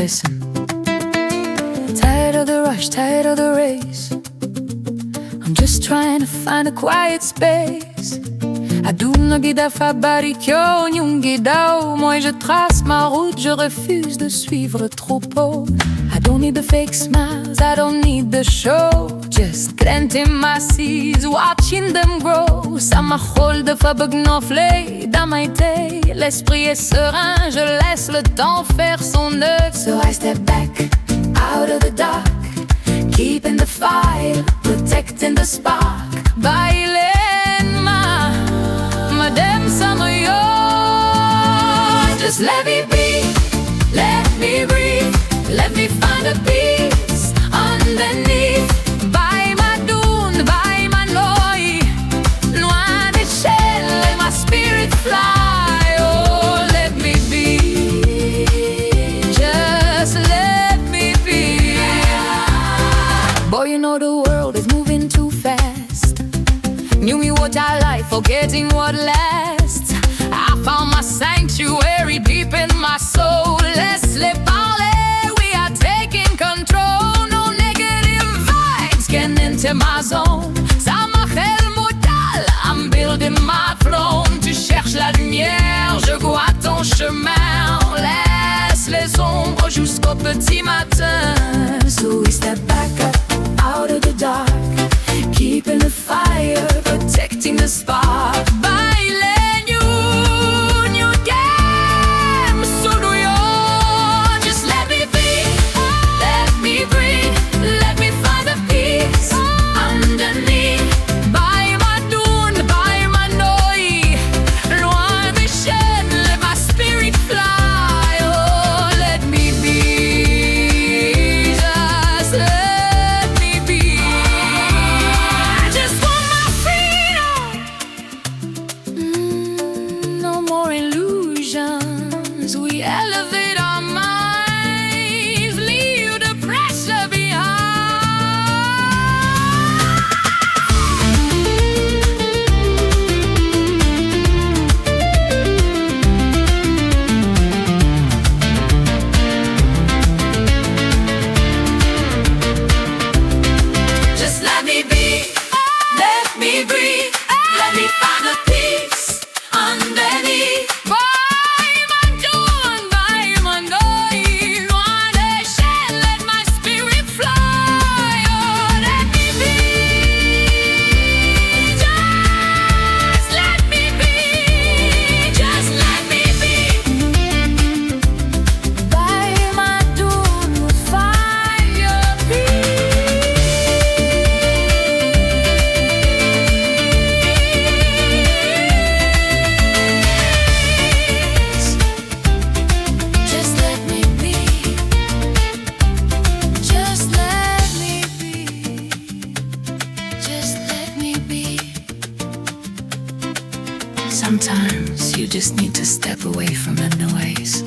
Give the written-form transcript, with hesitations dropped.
listen. Tired of the rush, tired of the race. I'm just trying to find a quiet space. Aduna guida fa baricchio, ognuno guida. Moi je trace ma route, je refuse de suivre le troupeau. I don't need the fake smiles, I don't need the show. Just granting my seeds, watching them grow. Ça m'achole de fa begnofler dans my day. L'esprit est serein, je laisse le temps faire son œuvre. So I step back, out of the dark, keeping the fire, protecting the spark. Bailen Madame Samayo. Just let me be, let me breathe, let me find a peace underneath. By my dune, by my noi, loin des chaînes, let my spirit fly. Oh, let me be, just let me be. Boy, you know the world is moving too fast. Knew me what I like, forgetting what lasts. I found my sanctuary deep in my soul. Laisse-les parler, we are taking control. No negative vibes can enter my zone. Ça m'appelle modal, I'm building my throne. Tu cherches la lumière, je vois ton chemin. Laisse les ombres jusqu'au petit matin. So we step back up, out of the dark, keeping the fire, protecting the spark. Bailen you damn so do you. Just let me be, let me breathe, let me find the peace underneath. By my dune, by my noi, loin des chaînes, let my spirit fly. Oh, let me be, just let me be. I just want my freedom. No more illusions. We elevate our minds, leave the pressure behind. Just let me be, let me breathe, let me find a peace underneath. By my dune, by my noi, loin des chaînes, let my spirit fly. Oh, let me be, just let me be, just let me be. By my dune, we'll find your peace. Just let me be, just let me be, just let me be. Sometimes you just need to step away from the noise.